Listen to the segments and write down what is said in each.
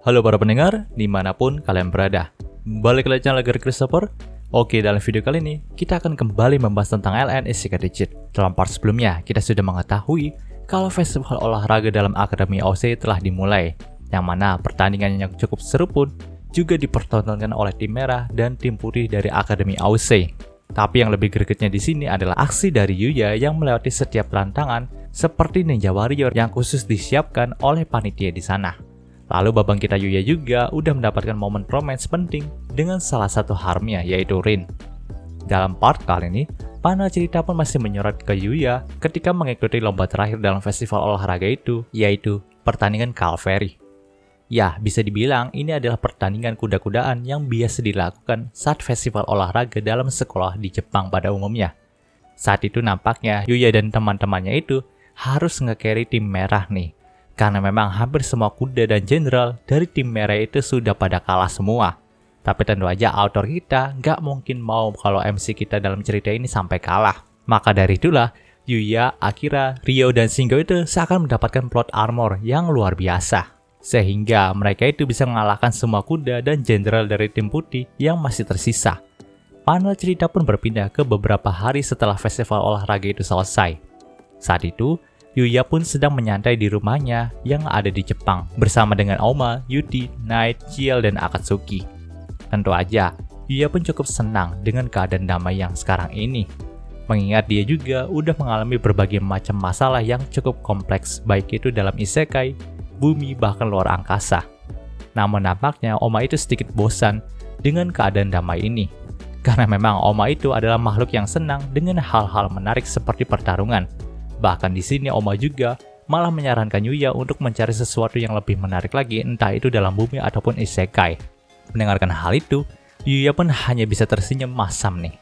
Halo para pendengar, dimanapun kalian berada. Balik lagi channel Gary Christopher. Oke, dalam video kali ini, kita akan kembali membahas tentang LN Isekai Digit. Dalam part sebelumnya, kita sudah mengetahui kalau festival olahraga dalam Akademi AOC telah dimulai, yang mana pertandingan yang cukup seru pun juga dipertontonkan oleh tim merah dan tim putih dari Akademi AOC. Tapi yang lebih gregetnya di sini adalah aksi dari Yuya yang melewati setiap tantangan seperti Ninja Warrior yang khusus disiapkan oleh panitia di sana. Lalu babang kita Yuya juga udah mendapatkan momen romance penting dengan salah satu harmnya yaitu Rin. Dalam part kali ini, panel cerita pun masih menyorot ke Yuya ketika mengikuti lomba terakhir dalam festival olahraga itu, yaitu pertandingan Calvary. Ya, bisa dibilang ini adalah pertandingan kuda-kudaan yang biasa dilakukan saat festival olahraga dalam sekolah di Jepang pada umumnya. Saat itu nampaknya Yuya dan teman-temannya itu harus nge-carry tim merah nih. Karena memang hampir semua kuda dan jenderal dari tim merah itu sudah pada kalah semua. Tapi tentu aja author kita nggak mungkin mau kalau MC kita dalam cerita ini sampai kalah. Maka dari itulah, Yuya, Akira, Ryo, dan Shingo itu seakan mendapatkan plot armor yang luar biasa. Sehingga mereka itu bisa mengalahkan semua kuda dan jenderal dari tim putih yang masih tersisa. Panel cerita pun berpindah ke beberapa hari setelah festival olahraga itu selesai. Saat itu, Yuya pun sedang menyantai di rumahnya yang ada di Jepang bersama dengan Oma, Yuti, Night, Ciel, dan Akatsuki. Tentu aja, Yuya pun cukup senang dengan keadaan damai yang sekarang ini. Mengingat dia juga udah mengalami berbagai macam masalah yang cukup kompleks, baik itu dalam isekai, bumi, bahkan luar angkasa. Namun nampaknya Oma itu sedikit bosan dengan keadaan damai ini. Karena memang Oma itu adalah makhluk yang senang dengan hal-hal menarik seperti pertarungan. Bahkan di sini Oma juga malah menyarankan Yuya untuk mencari sesuatu yang lebih menarik lagi, entah itu dalam bumi ataupun isekai. Mendengarkan hal itu, Yuya pun hanya bisa tersenyum masam nih.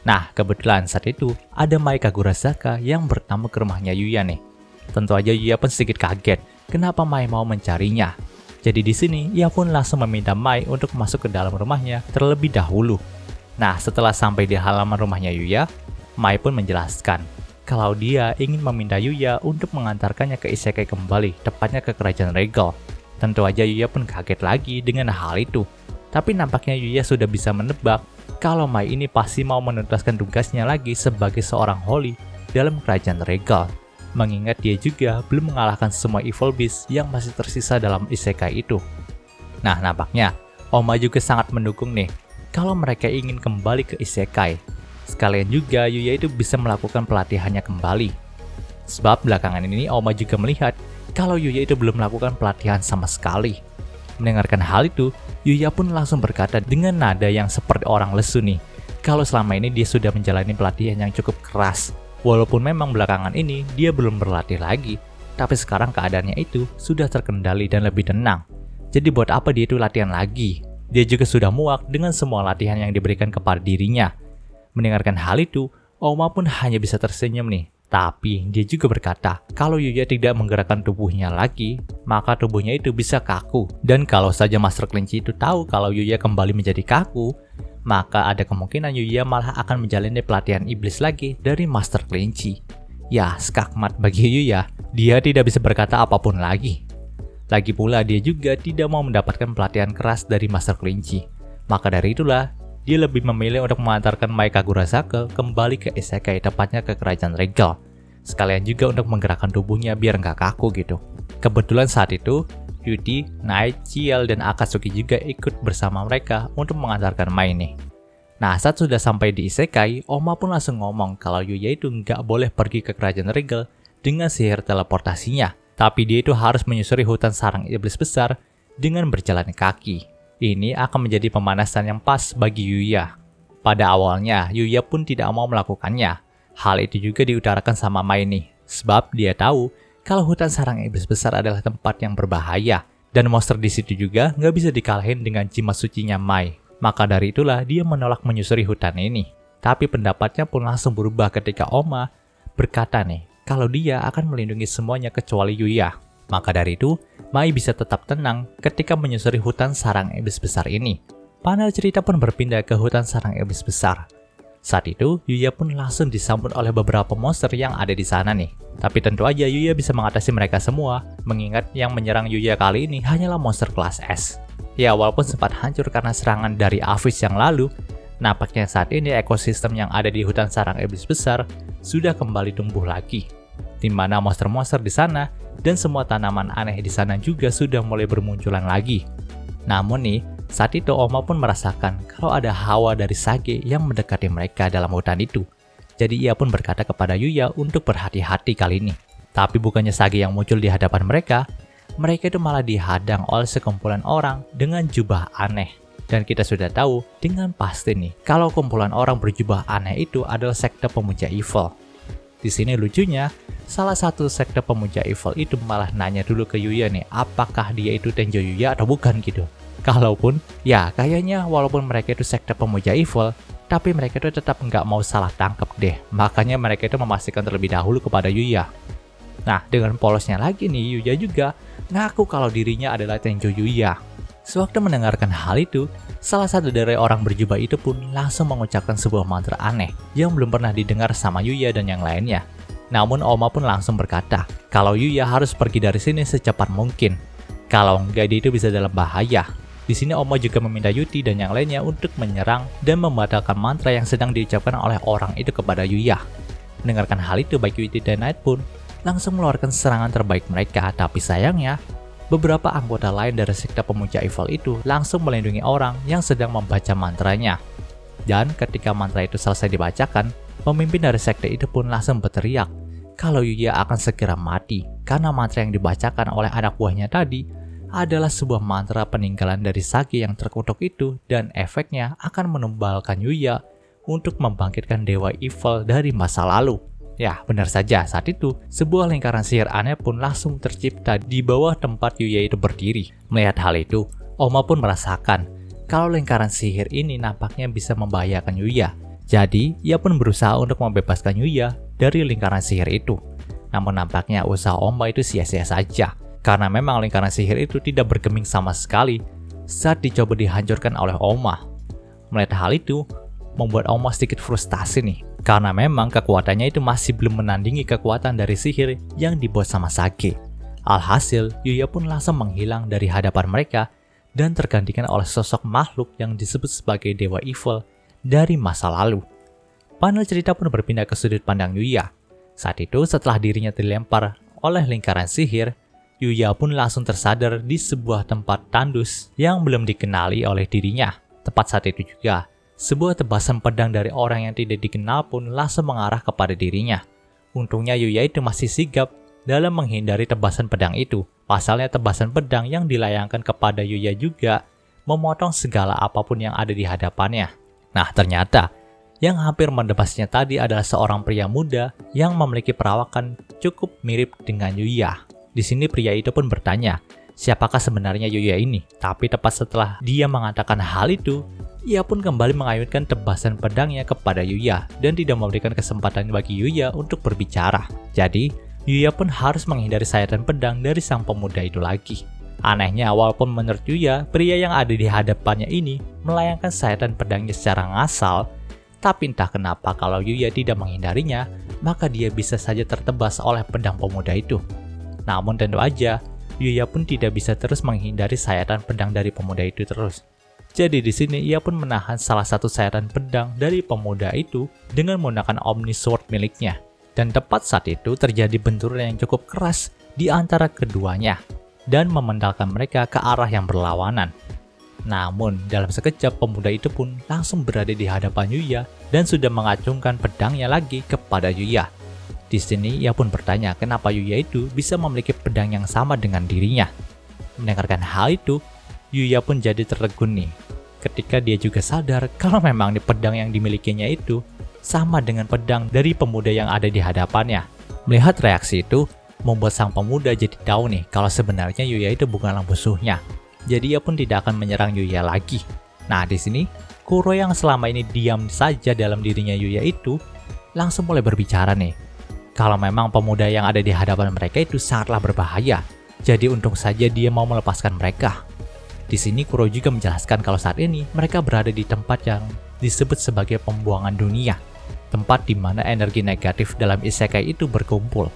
Nah, kebetulan saat itu ada Mai Kagurasaka yang bertamu ke rumahnya Yuya nih. Tentu aja Yuya pun sedikit kaget, kenapa Mai mau mencarinya. Jadi di sini ia pun langsung meminta Mai untuk masuk ke dalam rumahnya terlebih dahulu. Nah, setelah sampai di halaman rumahnya Yuya, Mai pun menjelaskan kalau dia ingin meminta Yuya untuk mengantarkannya ke isekai kembali, tepatnya ke kerajaan regal. Tentu aja Yuya pun kaget lagi dengan hal itu. Tapi nampaknya Yuya sudah bisa menebak kalau Mai ini pasti mau menuntaskan tugasnya lagi sebagai seorang Holy dalam kerajaan regal. Mengingat dia juga belum mengalahkan semua evil beast yang masih tersisa dalam isekai itu. Nah, nampaknya Oma juga sangat mendukung nih kalau mereka ingin kembali ke isekai. Sekalian juga Yuya itu bisa melakukan pelatihannya kembali. Sebab belakangan ini Oma juga melihat kalau Yuya itu belum melakukan pelatihan sama sekali. Mendengarkan hal itu, Yuya pun langsung berkata dengan nada yang seperti orang lesu nih, kalau selama ini dia sudah menjalani pelatihan yang cukup keras. Walaupun memang belakangan ini dia belum berlatih lagi, tapi sekarang keadaannya itu sudah terkendali dan lebih tenang. Jadi buat apa dia itu latihan lagi? Dia juga sudah muak dengan semua latihan yang diberikan kepada dirinya. Mendengarkan hal itu, Oma pun hanya bisa tersenyum nih. Tapi dia juga berkata, kalau Yuya tidak menggerakkan tubuhnya lagi, maka tubuhnya itu bisa kaku. Dan kalau saja Master Kelinci itu tahu kalau Yuya kembali menjadi kaku, maka ada kemungkinan Yuya malah akan menjalani pelatihan iblis lagi dari Master Kelinci. Ya, skakmat bagi Yuya, dia tidak bisa berkata apapun lagi. Lagi pula dia juga tidak mau mendapatkan pelatihan keras dari Master Kelinci. Maka dari itulah, dia lebih memilih untuk mengantarkan Mai Kagurasaka kembali ke isekai, tepatnya ke kerajaan regal. Sekalian juga untuk menggerakkan tubuhnya biar nggak kaku gitu. Kebetulan saat itu, Yuti, Night, Ciel, dan Akatsuki juga ikut bersama mereka untuk mengantarkan Mai nih. Nah, saat sudah sampai di isekai, Oma pun langsung ngomong kalau Yuya itu nggak boleh pergi ke kerajaan regal dengan sihir teleportasinya. Tapi dia itu harus menyusuri hutan sarang iblis besar dengan berjalan kaki. Ini akan menjadi pemanasan yang pas bagi Yuya. Pada awalnya, Yuya pun tidak mau melakukannya. Hal itu juga diutarakan sama Mai nih, sebab dia tahu kalau hutan sarang iblis besar adalah tempat yang berbahaya, dan monster di situ juga nggak bisa dikalahin dengan jimat sucinya Mai. Maka dari itulah dia menolak menyusuri hutan ini. Tapi pendapatnya pun langsung berubah ketika Oma berkata nih, kalau dia akan melindungi semuanya kecuali Yuya. Maka dari itu, Mai bisa tetap tenang ketika menyusuri hutan sarang iblis besar ini. Panel cerita pun berpindah ke hutan sarang iblis besar. Saat itu, Yuya pun langsung disambut oleh beberapa monster yang ada di sana nih. Tapi tentu aja Yuya bisa mengatasi mereka semua, mengingat yang menyerang Yuya kali ini hanyalah monster kelas S. Ya, walaupun sempat hancur karena serangan dari Abyss yang lalu, nampaknya saat ini ekosistem yang ada di hutan sarang iblis besar sudah kembali tumbuh lagi, di mana monster-monster di sana dan semua tanaman aneh di sana juga sudah mulai bermunculan lagi. Namun nih, saat itu Oma pun merasakan kalau ada hawa dari Sage yang mendekati mereka dalam hutan itu. Jadi ia pun berkata kepada Yuya untuk berhati-hati kali ini. Tapi bukannya Sage yang muncul di hadapan mereka itu malah dihadang oleh sekumpulan orang dengan jubah aneh. Dan kita sudah tahu dengan pasti nih, kalau kumpulan orang berjubah aneh itu adalah sekte pemuja evil. Di sini lucunya, salah satu sekte pemuja evil itu malah nanya dulu ke Yuya nih, apakah dia itu Tenjo Yuya atau bukan gitu. Kalaupun, ya kayaknya walaupun mereka itu sekte pemuja evil, tapi mereka itu tetap nggak mau salah tangkap deh. Makanya mereka itu memastikan terlebih dahulu kepada Yuya. Nah, dengan polosnya lagi nih, Yuya juga ngaku kalau dirinya adalah Tenjo Yuya. Sewaktu mendengarkan hal itu, salah satu dari orang berjubah itu pun langsung mengucapkan sebuah mantra aneh yang belum pernah didengar sama Yuya dan yang lainnya. Namun Oma pun langsung berkata kalau Yuya harus pergi dari sini secepat mungkin. Kalau enggak dia itu bisa dalam bahaya. Di sini Oma juga meminta Yuti dan yang lainnya untuk menyerang dan membatalkan mantra yang sedang diucapkan oleh orang itu kepada Yuya. Mendengarkan hal itu, baik Yuti dan Knight pun langsung mengeluarkan serangan terbaik mereka, tapi sayangnya beberapa anggota lain dari sekte pemuja evil itu langsung melindungi orang yang sedang membaca mantranya. Dan ketika mantra itu selesai dibacakan, pemimpin dari sekte itu pun langsung berteriak kalau Yuya akan segera mati karena mantra yang dibacakan oleh anak buahnya tadi adalah sebuah mantra peninggalan dari Sage yang terkutuk itu, dan efeknya akan menumbalkan Yuya untuk membangkitkan dewa evil dari masa lalu. Ya, benar saja, saat itu sebuah lingkaran sihir aneh pun langsung tercipta di bawah tempat Yuya itu berdiri. Melihat hal itu, Oma pun merasakan kalau lingkaran sihir ini nampaknya bisa membahayakan Yuya. Jadi, ia pun berusaha untuk membebaskan Yuya dari lingkaran sihir itu. Namun nampaknya usaha Oma itu sia-sia saja, karena memang lingkaran sihir itu tidak bergeming sama sekali saat dicoba dihancurkan oleh Oma. Melihat hal itu, membuat Oma sedikit frustasi nih, karena memang kekuatannya itu masih belum menandingi kekuatan dari sihir yang dibuat sama Sage. Alhasil, Yuya pun langsung menghilang dari hadapan mereka dan tergantikan oleh sosok makhluk yang disebut sebagai dewa evil dari masa lalu. Panel cerita pun berpindah ke sudut pandang Yuya. Saat itu, setelah dirinya dilempar oleh lingkaran sihir, Yuya pun langsung tersadar di sebuah tempat tandus yang belum dikenali oleh dirinya. Tepat saat itu juga, sebuah tebasan pedang dari orang yang tidak dikenal pun langsung mengarah kepada dirinya. Untungnya Yuya itu masih sigap dalam menghindari tebasan pedang itu. Pasalnya tebasan pedang yang dilayangkan kepada Yuya juga memotong segala apapun yang ada di hadapannya. Nah, ternyata yang hampir menebasnya tadi adalah seorang pria muda yang memiliki perawakan cukup mirip dengan Yuya. Di sini pria itu pun bertanya, siapakah sebenarnya Yuya ini? Tapi tepat setelah dia mengatakan hal itu, ia pun kembali mengayunkan tebasan pedangnya kepada Yuya dan tidak memberikan kesempatan bagi Yuya untuk berbicara. Jadi, Yuya pun harus menghindari sayatan pedang dari sang pemuda itu lagi. Anehnya, walaupun menurut Yuya, pria yang ada di hadapannya ini melayangkan sayatan pedangnya secara ngasal, tapi entah kenapa kalau Yuya tidak menghindarinya, maka dia bisa saja tertebas oleh pedang pemuda itu. Namun tentu aja, Yuya pun tidak bisa terus menghindari sayatan pedang dari pemuda itu terus. Jadi di sini ia pun menahan salah satu sayatan pedang dari pemuda itu dengan menggunakan Omni Sword miliknya. Dan tepat saat itu terjadi benturan yang cukup keras di antara keduanya dan memendalkan mereka ke arah yang berlawanan. Namun dalam sekejap pemuda itu pun langsung berada di hadapan Yuya dan sudah mengacungkan pedangnya lagi kepada Yuya. Di sini ia pun bertanya kenapa Yuya itu bisa memiliki pedang yang sama dengan dirinya. Mendengarkan hal itu, Yuya pun jadi tertegun nih, ketika dia juga sadar kalau memang pedang yang dimilikinya itu sama dengan pedang dari pemuda yang ada di hadapannya. Melihat reaksi itu, membuat sang pemuda jadi tahu nih kalau sebenarnya Yuya itu bukanlah musuhnya. Jadi ia pun tidak akan menyerang Yuya lagi. Nah di sini, Kuro yang selama ini diam saja dalam dirinya Yuya itu langsung mulai berbicara nih. Kalau memang pemuda yang ada di hadapan mereka itu sangatlah berbahaya, jadi untung saja dia mau melepaskan mereka. Di sini Kuro juga menjelaskan kalau saat ini mereka berada di tempat yang disebut sebagai pembuangan dunia, tempat di mana energi negatif dalam isekai itu berkumpul.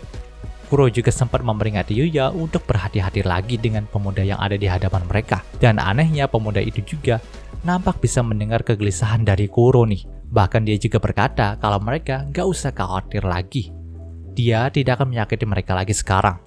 Kuro juga sempat memperingati Yuya untuk berhati-hati lagi dengan pemuda yang ada di hadapan mereka. Dan anehnya pemuda itu juga nampak bisa mendengar kegelisahan dari Kuro nih. Bahkan dia juga berkata kalau mereka gak usah khawatir lagi. Dia tidak akan menyakiti mereka lagi sekarang.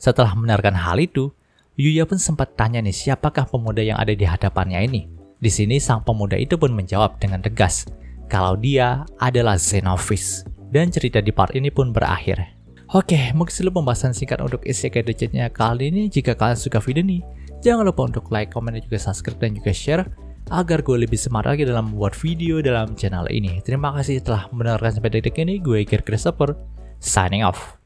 Setelah mendengarkan hal itu, Yuya pun sempat tanya nih siapakah pemuda yang ada di hadapannya ini. Di sini sang pemuda itu pun menjawab dengan tegas kalau dia adalah Xenophis. Dan cerita di part ini pun berakhir. Oke, mungkin seluruh pembahasan singkat untuk Isekai Digit-nya kali ini. Jika kalian suka video ini, jangan lupa untuk like, komen, dan juga subscribe dan juga share agar gue lebih semangat lagi dalam membuat video dalam channel ini. Terima kasih telah mendengarkan sampai detik ini. Gue Gear Christopher, signing off.